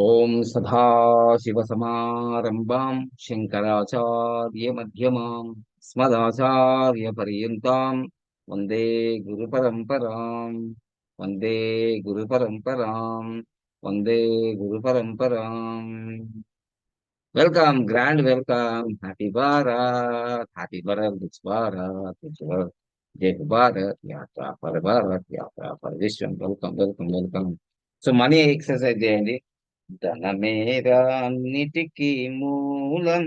ఓం సదాశివసమారంభాం శంకరాచార్యమధ్యమాం స్మదాచార్యపర్యంతాం వందే గురుపరంపరాం వందే గురుపరంపరాం వందే గురుపరంపరాం. Welcome, grand welcome. Happy Bharat rich Bharat rich Bharat, జై Bharat, yatra for Bharat, yatra for vishwam. Welcome welcome welcome. So money exercise చేయండి. ధనమేరా అన్నిటికీ మూలం,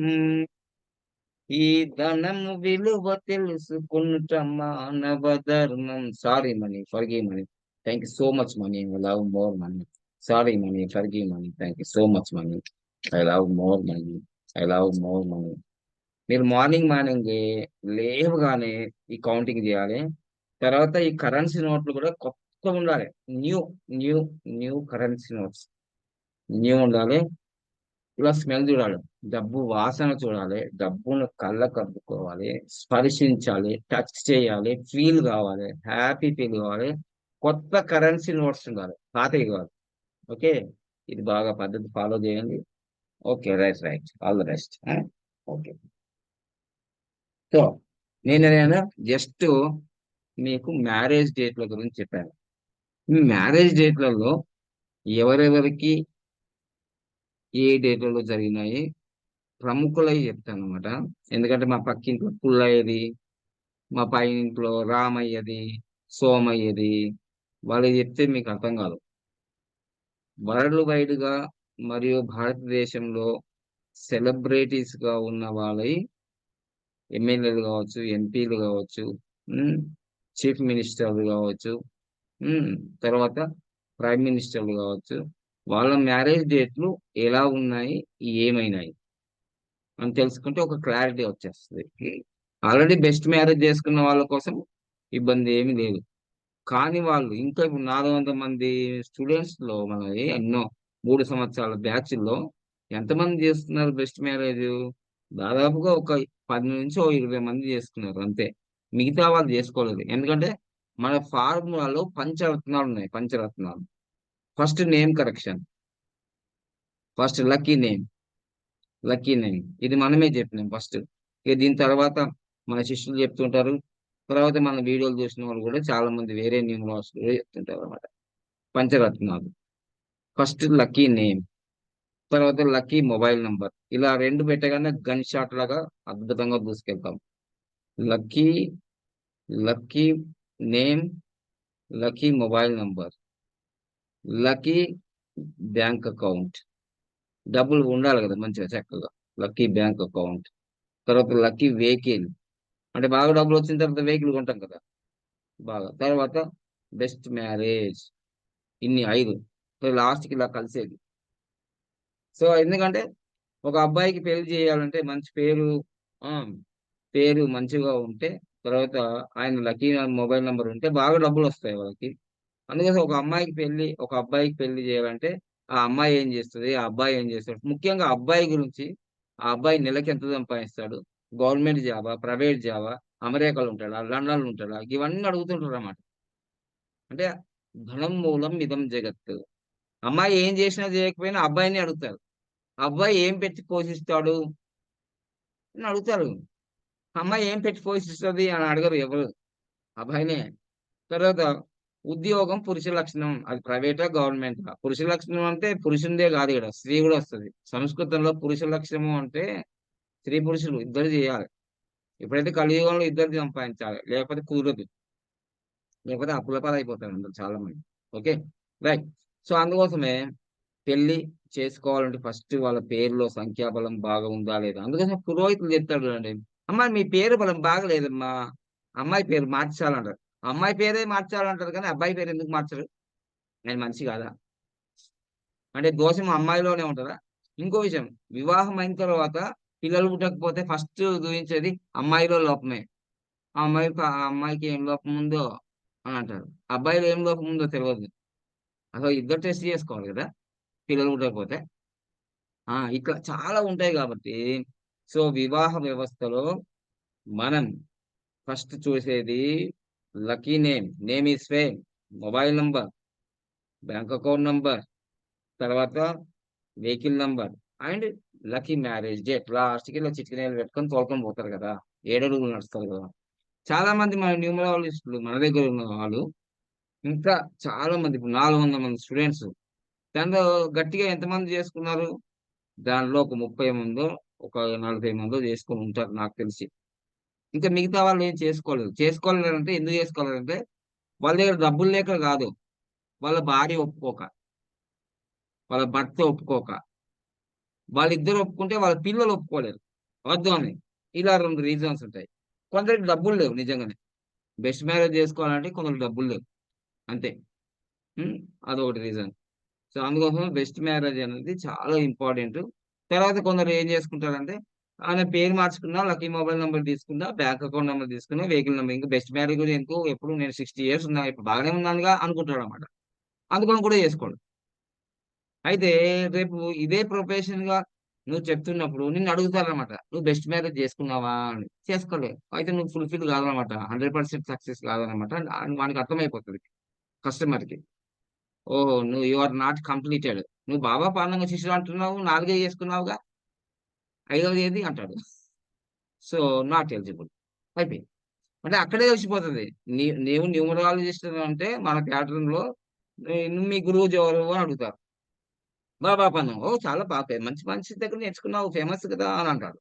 ఈ ధనము విలువ తెలుసుకుంట మానవ ధర్మం. Sorry money, forgive money. Thank you so much money, I love more money. Sorry money, forgive money. Thank you so much money, I love more money. I love more money. మీరు మార్నింగ్ మార్నింగ్ లేవగానే ఈ counting చేయాలి. తర్వాత ఈ currency నోట్లు కూడా కొత్తగా ఉండాలి. New new new currency notes new ఉండాలి. ఇలా స్మెల్ చూడాలి, డబ్బు వాసన చూడాలి, డబ్బును కళ్ళకు అద్దుకోవాలి, స్పర్శించాలి, టచ్ చేయాలి, ఫీల్ కావాలి, హ్యాపీ ఫీల్ కావాలి. కొత్త కరెన్సీ నోట్స్ ఉండాలి, పాతవి కావాలి. ఓకే, ఇది బాగా పద్ధతి ఫాలో చేయండి. Okay, right right, all the best. Okay, so నేను జస్ట్ మీకు మ్యారేజ్ డేట్ల గురించి చెప్పాను. ఈ మ్యారేజ్ డేట్లలో ఎవరెవరికి ఏ డేట్లలో జరిగినాయి ప్రముఖులై చెప్తాను అనమాట. ఎందుకంటే మా పక్కింట్లో పుల్లయ్యది, మా పై ఇంట్లో రామయ్యది, సోమయ్యది, వాళ్ళు చెప్తే మీకు అర్థం కాదు. వరల్డ్ వైడ్ గా మరియు భారతదేశంలో సెలబ్రిటీస్ గా ఉన్న వాళ్ళ ఎమ్మెల్యేలు కావచ్చు, ఎంపీలు కావచ్చు, చీఫ్ మినిస్టర్లు కావచ్చు, ఉమ్, తర్వాత ప్రైమ్ మినిస్టర్లు కావచ్చు, వాళ్ళ మ్యారేజ్ డేట్లు ఎలా ఉన్నాయి, ఏమైనాయి అని తెలుసుకుంటే ఒక క్లారిటీ వచ్చేస్తుంది. ఆల్రెడీ బెస్ట్ మ్యారేజ్ చేసుకున్న వాళ్ళ కోసం ఇబ్బంది ఏమీ లేదు. కానీ వాళ్ళు ఇంకా ఇప్పుడు 400 మంది స్టూడెంట్స్ లో మనది ఎన్నో 3 సంవత్సరాల బ్యాచ్ లో ఎంతమంది చేస్తున్నారు బెస్ట్ మ్యారేజ్? దాదాపుగా ఒక 10 నుంచి ఓ 20 మంది చేసుకున్నారు అంతే. మిగతా వాళ్ళు చేసుకోలేదు. ఎందుకంటే మన ఫార్ములాలో పంచరత్నాలు ఉన్నాయి, పంచరత్నాలు. First name correction, first lucky name ఇది మనమే చెప్పినాం ఫస్ట్. ఇక దీని తర్వాత మన శిష్యులు చెప్తుంటారు. తర్వాత మన వీడియోలు చూసిన వాళ్ళు కూడా చాలా మంది వేరే న్యూమరాలజీ కూడా చెప్తుంటారు అనమాట. పంచరత్నాలు, ఫస్ట్ లక్కీ నేమ్, తర్వాత లక్కీ మొబైల్ నంబర్. ఇలా రెండు పెట్టగానే గన్ షాట్ లాగా అద్భుతంగా దూసుకెళ్తాం. Lucky lucky name, lucky mobile number, lucky bank account. డబ్బులు ఉండాలి కదా మంచిగా చక్కగా. లక్కీ బ్యాంక్ అకౌంట్, తర్వాత లక్కీ వెహికల్, అంటే బాగా డబ్బులు వచ్చిన తర్వాత వెహికల్ కొంటాం కదా, బాగా. తర్వాత బెస్ట్ మ్యారేజ్. ఇన్ని 5. సో లాస్ట్కి ఇలా కలిసేది. సో ఎందుకంటే ఒక అబ్బాయికి పెళ్లి చేయాలంటే మంచి పేరు, ఆ, పేరు మంచిగా ఉంటే, తర్వాత ఆయన లక్కీ మొబైల్ నెంబర్ ఉంటే బాగా డబ్బులు వస్తాయి వాళ్ళకి. అందుకోసం ఒక అబ్బాయికి పెళ్లి చేయాలంటే ఆ అమ్మాయి ఏం చేస్తుంది, ఆ అబ్బాయి ఏం చేస్తాడు, ముఖ్యంగా అబ్బాయి గురించి. ఆ అబ్బాయి నెలకి ఎంత సంపాదిస్తాడు, గవర్నమెంట్ జాబా, ప్రైవేట్ జాబా, అమెరికాలో ఉంటాడా, లండన్లో ఉంటాడా, ఇవన్నీ అడుగుతుంటారు అన్నమాట. అంటే ధనం మూలం ఇదం జగత్తు. అమ్మాయి ఏం చేసినా చేయకపోయినా అబ్బాయిని అడుగుతారు. అబ్బాయి ఏం పెట్టి పోషిస్తాడు అని అడుగుతారు. అమ్మాయి ఏం పెట్టి పోషిస్తుంది అని అడగరు ఎవరు, అబ్బాయినే. తర్వాత ఉద్యోగం పురుష లక్షణం, అది ప్రైవేటా గవర్నమెంటా. పురుష లక్షణం అంటే పురుషునిదే కాదు, ఇక్కడ స్త్రీ కూడా వస్తుంది. సంస్కృతంలో పురుష లక్షణము అంటే స్త్రీ పురుషులు ఇద్దరు చేయాలి. ఎప్పుడైతే కలియుగంలో ఇద్దరు సంపాదించాలి, లేకపోతే కుదరదు. లేకపోతే అప్పులపాలు అయిపోతారు అందరు చాలా మంది. Okay, right. సో అందుకోసమే పెళ్లి చేసుకోవాలంటే ఫస్ట్ వాళ్ళ పేరులో సంఖ్యాబలం బాగా ఉందా లేదా. అందుకోసం పురోహితులు చెప్తాడు అండి, అమ్మాయి మీ పేరు బలం బాగలేదమ్మా, అమ్మాయి పేరు మార్చాలంటారు. అమ్మాయి పేరే మార్చాలంటారు కానీ అబ్బాయి పేరు ఎందుకు మార్చరు? నేను మనిషి కాదా? అంటే దోషం అమ్మాయిలోనే ఉంటుందా? ఇంకో విషయం, వివాహం అయిన తర్వాత పిల్లలు పుట్టకపోతే ఫస్ట్ చూపించేది అమ్మాయిలో లోపమే. ఆ అమ్మాయికి ఏం లోపం ఉందో అని అంటారు. అబ్బాయిలో ఏం లోపం ఉందో తెలియదు. అసలు ఇద్దరు టెస్ట్ చేసుకోవాలి కదా పిల్లలు పుట్టకపోతే. ఇట్లా చాలా ఉంటాయి కాబట్టి, సో వివాహ వ్యవస్థలో మనం ఫస్ట్ చూసేది lucky name. Name is fame. Mobile number, bank account number, తర్వాత vehicle number and lucky marriage date. లాస్ట్‌కి ఇలా చిటికెనెలు పెట్టుకొని తోలుకొని పోతారు కదా! 7 అడుగులు నడుస్తారు కదా! చాలా మంది మన న్యూమరాలజిస్టులు మన దగ్గర ఉన్న వాళ్ళు ఇంకా చాలా మంది ఇప్పుడు 400 మంది స్టూడెంట్స్. దాంట్లో గట్టిగా ఎంతమంది చేసుకున్నారు? దానిలో ఒక 30 మందో, ఒక 40 మందో చేసుకొని ఉంటారు నాకు తెలిసి. ఇంకా మిగతా వాళ్ళు ఏం చేసుకోలేదు. చేసుకోలేదంటే ఎందుకు చేసుకోలేదంటే వాళ్ళ దగ్గర డబ్బులు లేక గాదు. వాళ్ళ భార్య ఒప్పుకోక, వాళ్ళ భర్త ఒప్పుకోక, వాళ్ళిద్దరు ఒప్పుకుంటే వాళ్ళ పిల్లలు ఒప్పుకోలేరు. వద్దు అని. ఇలా 2 రీజన్స్ ఉంటాయి. కొందరికి డబ్బులు లేవు నిజంగానే. బెస్ట్ మ్యారేజ్ చేసుకోవాలంటే కొందరికి డబ్బులు లేవు. అంతే. హ్మ్. అదొకటి రీజన్. సో, అందుకోసం బెస్ట్ మ్యారేజ్ అనేది చాలా ఇంపార్టెంటు. తర్వాత కొందరు ఏం చేసుకుంటారంటే, ఆమె పేరు మార్చుకున్నా, లక్కీ మొబైల్ నంబర్ తీసుకున్నా, బ్యాంక్ అకౌంట్ నంబర్ తీసుకున్నా, వెహికల్ నంబర్ ఇంక బెస్ట్ మ్యారేజ్ గురించి ఎందుకు ఎప్పుడు నేను 60 ఇయర్స్ ఉన్నా, ఇప్పుడు బాగానే ఉన్నానుగా అనుకుంటాడన్నమాట. అందుకని కూడా చేసుకోడు. అయితే రేపు ఇదే ప్రొఫెషన్‌గా నువ్వు చెప్తున్నప్పుడు నిన్నడుగుతారనమాట. "నువ్వు బెస్ట్ మ్యారేజ్ చేసుకున్నావా?" అని. చేసుకోలేదు. అయితే నువ్వు ఫుల్‌ఫిల్ కాదనమాట. 100% సక్సెస్ కాదనమాట. వానికి అర్థమైపోతది కస్టమర్‌కి. ఓహో! You are not completed. నువ్వు బాబా పాండంగ శిష్యుడు అంటున్నావు. 4 చేసుకున్నావుగా. ఐదోది ఏది అంటాడు. So, not eligible. అయిపోయింది. అంటే అక్కడే తెలిసిపోతది. నీవు న్యూమరాలజిస్ట్ అంటే మన ప్యాటర్న్‌లో మీ గురువు ఎవరు అని అడుగుతారు. బాబా పాండంగ. ఓహ్! చాలా మంచి మనిషి దగ్గర నేర్చుకున్నావు. ఫేమస్ కదా! అని అంటాడు.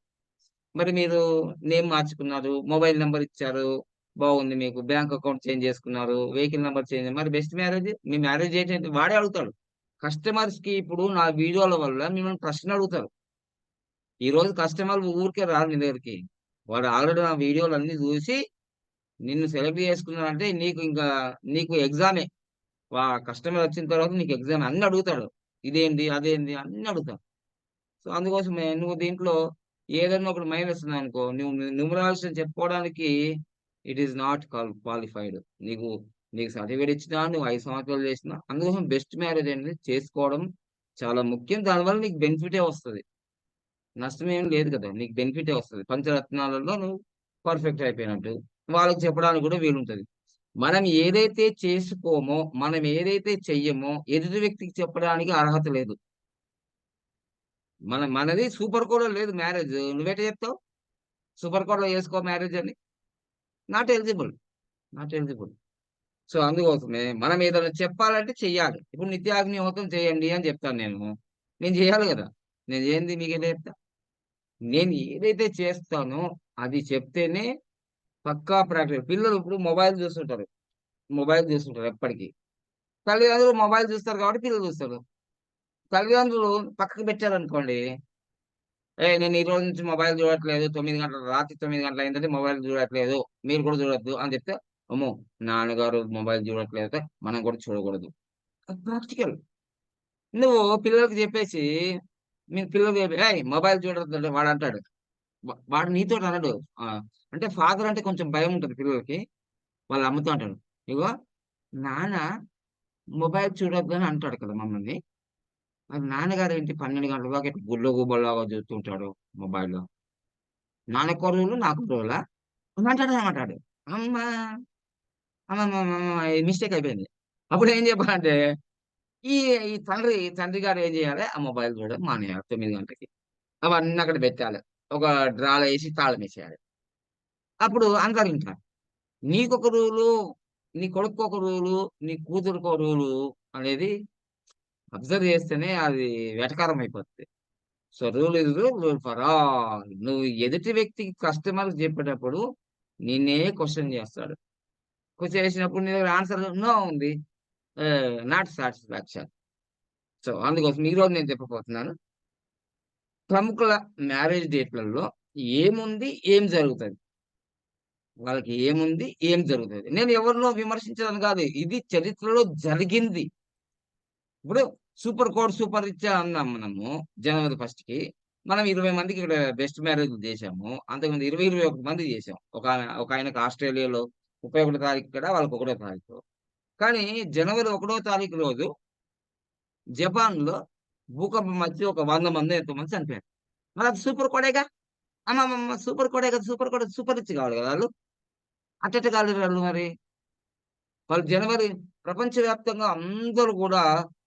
మరి మీరు నేమ్ మార్చుకున్నారు. మొబైల్ నంబర్ ఇచ్చారు. బాగుంది మీకు. బ్యాంక్ అకౌంట్ చేంజ్ చేసుకున్నారు. వెహికల్ నంబర్ చేంజ్ మరి బెస్ట్ మ్యారేజ్ మీ మ్యారేజ్ డేట్ ఏంటి? వాడే అడుగుతాడు. కస్టమర్స్‌కి ఇప్పుడు నా వీడియోల వల్ల మిమ్మల్ని ప్రశ్నలడుగుతారు. ఈరోజు కస్టమర్లు ఊరికే రారు నీ దగ్గరికి. వాడు ఆల్రెడీ నా వీడియోలన్నీ జూసి నిన్ను సెలెక్ట్ చేసుకున్నాడంటే నీకు ఎగ్జామే. కస్టమర్ వచ్చిన తర్వాత నీకు ఎగ్జామ్ అన్నీ అడుగుతాడు. ఇదేంది? అదేంది? అన్నీ అడుగుతాడు. సో, అందుకోసమే నువ్వు దీంట్లో ఏదన్నా ఒకటి మైనస్ ఉందనుకో, నువ్వు న్యూమరాలజీ అని చెప్పుకోవడానికి ఇట్ ఈస్ నాట్ క్వాలిఫైడ్. నీకు నీకు సర్టిఫికేట్ ఇచ్చినా, నువ్వు 5 సంవత్సరాలు చేసినా, అందుకోసం బెస్ట్ మ్యారేజ్ అనేది చేసుకోవడం చాలా ముఖ్యం. దానివల్ల నీకు బెనిఫిటే వస్తది. నష్టమేం లేదు కదా! నీకు బెనిఫిటే వస్తది. పంచరత్నాలలో నువ్వు పర్ఫెక్ట్ అయిపోయినట్టు. వాళ్ళకి చెప్పడానికి కూడా వీలుంటది. మనం ఏదైతే చేసుకోమో, మనం ఏదైతే చెయ్యమో, ఎదుటి వ్యక్తికి చెప్పడానికి అర్హత లేదు. మనది సూపర్ కోడ్‌లో లేదు మ్యారేజ్. నువ్వెట్ట చెప్తావు? సూపర్ కోడ్‌లో చేసుకో మ్యారేజ్ అని. Not eligible. Not eligible. So, అందుకోసమే మనం ఏదైనా చెప్పాలంటే చెయ్యాలి. ఇప్పుడు నిత్యాగ్నిహోత్రం చేయండి అని చెప్తాను నేను. నేను చేయాలి గదా! నేను చేయంది మీకెట్లా చెప్తా? నేను ఏదైతే చేస్తానో అది చెప్తేనే పక్కా ప్రాక్టికల్. పిల్లలు ఇప్పుడు మొబైల్ చూస్తుంటారు. మొబైల్ చూస్తుంటారు ఎప్పటికి. తల్లిదండ్రులు మొబైల్ చూస్తారు కాబట్టి పిల్లలు చూస్తారు. తల్లిదండ్రులు పక్కకు పెట్టారనుకోండి, "ఏయ్! నేను ఈ రోజు నుంచి మొబైల్ చూడట్లేదు. 9 గంటలు రాత్రి 9 గంటలయిందంటే మొబైల్ చూడట్లేదు. మీరు కూడా చూడొద్దు" అని చెప్తే, అమ్మో! నాన్నగారు మొబైల్ చూడట్లేదంటే మనం కూడా చూడకూడదు. అది ప్రాక్టికల్. నువ్వు పిల్లలకి చెప్పేసి, మీ పిల్లలకి చెప్పి, "ఏయ్! మొబైల్ చూడొద్దంటే" వాడంటాడు. వాడు నీతోటి అనడు. ఆ! అంటే ఫాదర్ అంటే కొంచెం భయముంటది పిల్లలకి. వాళ్ళ అమ్మతో అంటాడు. "ఇగో నాన్న మొబైల్ చూడొద్దని అంటాడు కదా మమ్మల్ని. మరి నాన్నగారేంటి 12 గంటల దాకా ఇట్లా గుడ్లగూబలాగా చూస్తుంటాడు మొబైల్‌లో. నాన్నకో రూలు, నాకో రూలా?" అని అంటాడనమాట ఆడు. అమ్మా! అమ్మమ్మమ్మమ్మ! ఇది మిస్టేక్ అయిపోయింది. అప్పుడేం చెప్పాలంటే, ఈ ఈ తండ్రి గారు ఏం చేయాలి? ఆ మొబైల్ చూడడం మానేయాలి 9 గంటలకి. అవన్నీ అక్కడ పెట్టాలి. ఒక డ్రాలో ఏసి తాళమేసేయాలి. అప్పుడు అందరూ ఇంటారు. నీకొక రూలు, నీ కొడుక్కొక రూలు, నీ కూతురికో రూలు అనేది అబ్జర్వ్ చేస్తేనే అది వెటకారం అయిపోతది. So, rule is rule, rule for all. నువ్వు ఎదుటి వ్యక్తికి కస్టమర్‌కి చెప్పేటప్పుడు నిన్నే క్వెషన్ చేస్తాడు. క్వెషన్ చేసినప్పుడు నీ దగ్గర ఆన్సర్ నో ఉంది. Not satisfaction. సో, అందుకోసం ఈరోజు నేను చెప్పబోతున్నాను. ప్రముఖుల మ్యారేజ్ డేట్‌లలో ఏముంది? ఏం జరుగుతది? వాళ్ళకి ఏముంది? ఏం జరుగుతది? నేను ఎవరినో విమర్శించడానికి కాదు. ఇది చరిత్రలో జరిగింది. ఇప్పుడు సూపర్ కోడ్, సూపర్ రిచ్ అన్నాం మనము జనవరి 1కి. మనం 20 మందికి ఇక్కడ బెస్ట్ మ్యారేజ్‌లు చేశాము. అంతకుముందు 20, 21 మందికి చేశాం. ఒకాయనకి ఆస్ట్రేలియాలో 31 తారీఖు ఇక్కడ, వాళ్ళకి 1 తారీఖు. కానీ జనవరి 1 తారీఖు రోజు జపాన్‌లో భూకంపం వచ్చి ఒక 100 మందో ఎంతో మంది చనిపోయారు. మరది సూపర్ కోడేగా. అమ్మమ్మమ్మ! సూపర్ కోడే కదా! సూపర్ కోడే సూపర్ రిచ్ కావాలి కదా ఆళ్ళు. అట్టెట్ట కాలేరాళ్ళు మరి? వాళ్ళు జనవరి ప్రపంచవ్యాప్తంగా అందరూ గూడా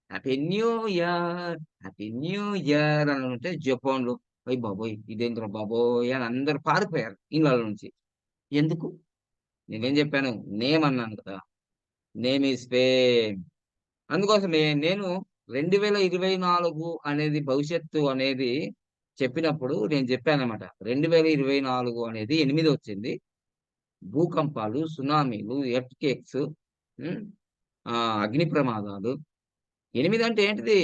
happy new year, happy new year అని ఉంటే జపాన్లో అయ్యి బాబోయ్ ఇదేంద్ర బాబోయ్ అని అందరు పారిపోయారు ఇళ్ళ నుంచి. ఎందుకు? నేనేం చెప్పాను? నేమ్ అన్నాను కదా. Name is fame. అందుకోసమే నేను 2024 అనేది భవిష్యత్తు అనేది చెప్పినప్పుడు నేను చెప్పానన్నమాట. 2024 అనేది 8 వచ్చింది. భూకంపాలు, సునామీలు, ఎర్త్‌క్వేక్స్, హ్మ్. అగ్ని ప్రమాదాలు. 8 అంటే ఏంటిది?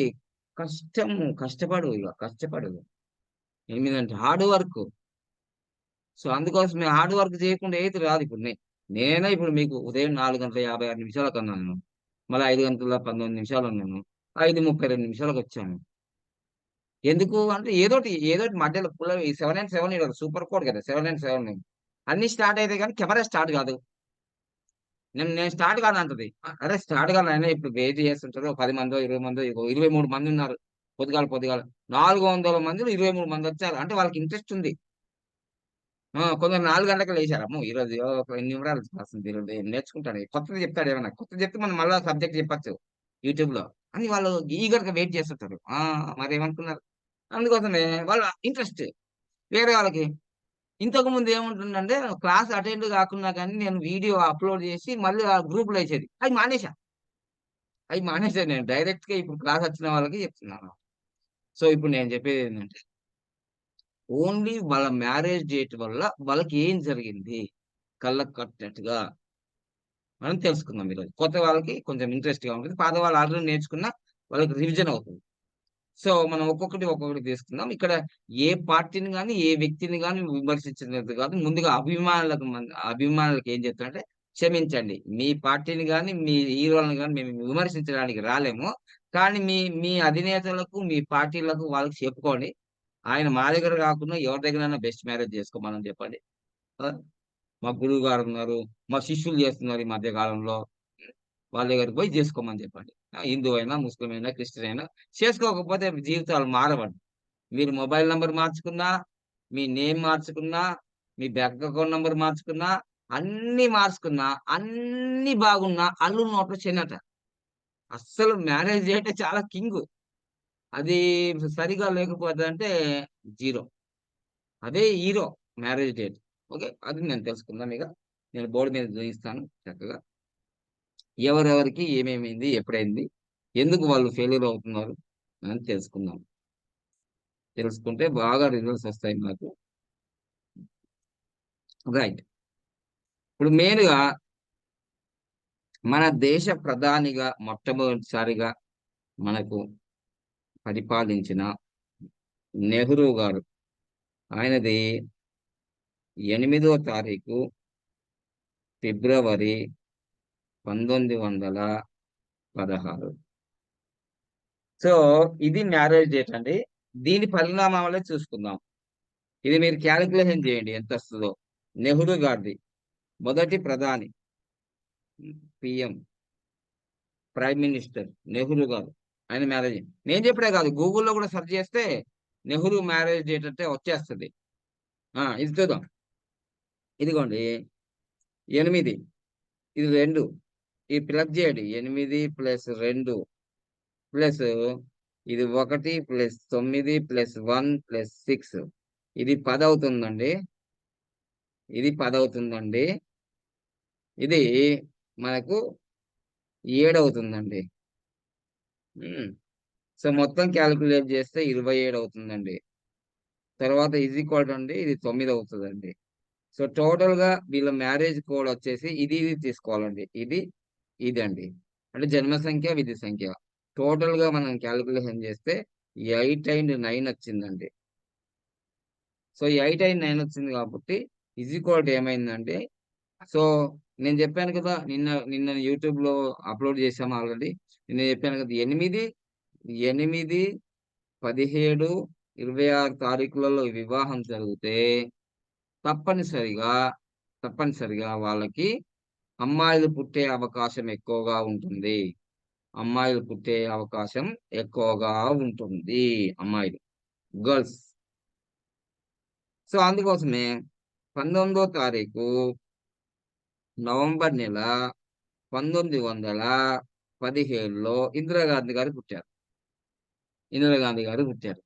కష్టము. కష్టపడు. 8 అంటే హార్డ్ వర్క్. సో, అందుకోసమే హార్డ్ వర్క్ చేయకుండా ఏది రాదు. నేనైనా ఇప్పుడు మీకు ఉదయం 4:56 నిమిషాలకన్నాను. మళ్ళా 5:19 నిమిషాలన్నాను. 5:32 నిమిషాలకొచ్చాను. ఎందుకు అంటే ఏదోటి మధ్యలో ఈ 7 అండ్ 7 ఇదొక సూపర్ కోడ్ కదా! 7 అండ్ 7 అన్నీ స్టార్ట్ అయితాయి గానీ కెమెరా స్టార్ట్ కాదు. నేను స్టార్ట్ కానంటది. అరే! స్టార్ట్ కాదు నాయనా ఇప్పుడు వెయిట్ చేస్తుంటారు. ఓ 10 మందో, 20 మందో, ఇగో 23 మందున్నారు. పొద్దుగాల 400 మందిలో 23 మందొచ్చారు. అంటే వాళ్ళకి ఇంట్రెస్ట్ ఉంది. కొందరు 4 గంటలకే లేచారు. అమ్మో! ఈరోజు ఒక న్యూమరాలజీ క్లాస్ ఉంది. ఈరోజు నేర్చుకుంటాను. కొత్తది చెప్తాడేమన్నా. కొత్తది చెప్తే మనం మళ్ళా సబ్జెక్ట్ చెప్పొచ్చు యూట్యూబ్‌లో అని వాళ్ళు ఈగర్‌గా వెయిట్ చేస్తుంటారు. మరేమనుకున్నారు? అందుకోసమే వాళ్ళ ఇంట్రెస్ట్. వేరే వాళ్ళకి ఇంతకుముందు ఏముంటుందంటే క్లాస్ అటెండ్ కాకున్నా గానీ నేను వీడియో అప్‌లోడ్ చేసి మళ్ళీ ఆ గ్రూప్‌లో ఏసేది. అయి మానేసా నేను. డైరెక్ట్‌గా ఇప్పుడు క్లాస్ వచ్చిన వాళ్ళకి చెప్తున్నాను. సో, ఇప్పుడు నేను చెప్పేదేంటంటే ఓన్లీ వాళ్ళ మ్యారేజ్ డేట్ వల్ల వాళ్ళకి ఏం జరిగింది? కళ్ళకు కట్టినట్టుగా మనం తెలుసుకుందాం ఈరోజు. కొత్త వాళ్ళకి కొంచెం ఇంట్రెస్ట్‌గా ఉంటుంది. పాత వాళ్ళు ఆల్రెడీ నేర్చుకున్న వాళ్ళకి రివిజన్ అవుతుంది. సో, మనం ఒక్కొక్కటి తీసుకుందాం. ఇక్కడ ఏ పార్టీని గాని, ఏ వ్యక్తిని గాని విమర్శించినట్టు కాదు. ముందుగా అభిమానులకి ఏం చెప్తానంటే, క్షమించండి. మీ పార్టీని గాని, మీ హీరోలను గాని మేము విమర్శించడానికి రాలేము. కానీ మీ మీ అధినేతలకు, మీ పార్టీలకు వాళ్ళకి చెప్పుకోండి. ఆయన మా దగ్గర కాకుండా ఎవరి దగ్గరైనా బెస్ట్ మ్యారేజ్ చేసుకోమని చెప్పండి. ఆ! మా గురువుగారున్నారు. మా శిష్యులు చేస్తున్నారు ఈ మధ్య కాలంలో. వాళ్ళ దగ్గరికి పోయి జేసుకోమని చెప్పండి. హిందూ అయినా, ముస్లిం అయినా, క్రిస్టియన్ అయినా చేసుకోకపోతే జీవితాలు మారవండి. మీరు మొబైల్ నంబర్ మార్చుకున్నా, మీ నేమ్ మార్చుకున్నా, మీ బ్యాంక్ అకౌంట్ నంబర్ మార్చుకున్నా, అన్నీ మార్చుకున్నా, అన్నీ బాగున్నా అల్లుడి నోట్లో శనట. అస్సలు మ్యారేజ్ అంటే చాలా కింగు. అది సరిగా లేకపోతే జీరో. అదే హీరో మ్యారేజ్ డేట్. ఓకే. అది నేను తెలుసుకుందాం ఇగ. నేను బోర్డ్ మీద చూయిస్తాను చక్కగా. ఎవరెవరికి ఏమేమైంది? ఎప్పుడైంది? ఎందుకు వాళ్ళు ఫెయిల్యూర్ అవుతున్నారు? అని తెలుసుకుందాం. తెలుసుకుంటే బాగా రిజల్ట్స్ వస్తాయి మనకు. రైట్. ఇప్పుడు మెయిన్‌గా మన దేశ ప్రధానిగా మొట్టమొదటిసారిగా మనకు పరిపాలించిన నెహ్రూ గారు. ఆయనది 8వ తారీఖు ఫిబ్రవరి 1916. సో, ఇది మ్యారేజ్ డేట్ అండి. దీని పరిణామాలే చూసుకుందాం. ఇది మీరు కాలిక్యులేషన్ చేయండి ఎంతొస్తదో. నెహ్రూ గారిది మొదటి ప్రధాని, పీఎం, ప్రైమ్ మినిస్టర్ నెహ్రూ గారు. ఆయన మ్యారేజ్. నేను చెప్పుడే కాదు గూగుల్‌లో కూడా సెర్చ్ చేస్తే నెహ్రూ మ్యారేజ్ డేట్ అంటే వచ్చేస్తది. ఇది చూద్దాం. ఇదిగోండి 8 ఇది 2 ఇది ప్లస్ చేయండి. 8 + 2 ప్లస్ ఇది 1 + 9 + 1 + 6 ఇది 10 అవుతుందండి. ఇది 10 అవుతుందండి. ఇది మనకు 7 అవుతుందండి. హ్మ్. సో, మొత్తం కాలిక్యులేట్ చేస్తే 27 అవుతుందండి. తర్వాత అండి ఇది 9 అవుతదండి. సో, టోటల్‌గా వీళ్ళ మ్యారేజ్ కోడ్ వచ్చేసి ఇది తీసుకోవాలండి. ఇదండి. అంటే జన్మ సంఖ్య, విధి సంఖ్య. టోటల్‌గా మనం కాలిక్యులేషన్ చేస్తే 8 అండ్ 9 వచ్చిందండి. సో, 8 అండ్ 9 వచ్చింది కాబట్టి ఏమైందంటే సో, నేను చెప్పాను కదా! నిన్న యూట్యూబ్‌లో అప్‌లోడ్ చేసాము ఆల్రెడీ. నేను చెప్పాను కదా! 8, 17, 26 తారీఖులలో వివాహం జరిగితే తప్పనిసరిగా, తప్పనిసరిగా వాళ్ళకి అమ్మాయిలు పుట్టే అవకాశం ఎక్కువగా ఉంటుంది. అమ్మాయిలు పుట్టే అవకాశం ఎక్కువగా ఉంటుంది. అమ్మాయిలు. గర్ల్స్. సో, అందుకోసమే 19వ తారీఖు నవంబర్ నెల 1916 17లో ఇందిరాగాంధీ గారు పుట్టారు. ఇందిరాగాంధీ గారు పుట్టారు.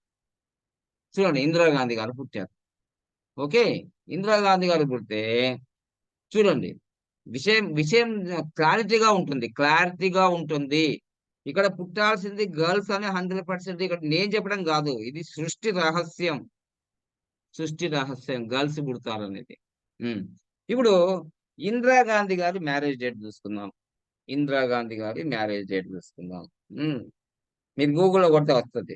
చూడండి, ఇందిరాగాంధీ గారు పుట్టారు. ఓకే. ఇందిరాగాంధీ గారు పుడితే చూడండి, విషయం విషయం క్లారిటీగా ఉంటుంది. క్లారిటీగా ఉంటుంది. ఇక్కడ పుట్టాల్సింది గర్ల్స్ అని 100% ఇక్కడ నేను చెప్పడం కాదు. ఇది సృష్టి రహస్యం. సృష్టి రహస్యం గర్ల్స్ పుడతారనేది. ఉమ్. ఇప్పుడు ఇందిరాగాంధీ గారి మ్యారేజ్ డేట్ చూసుకుందాం. ఇందిరాగాంధీ గారి మ్యారేజ్ డేట్ చూసుకుందాం. ఉమ్. మీరు గూగుల్లో కొడితే వస్తుంది.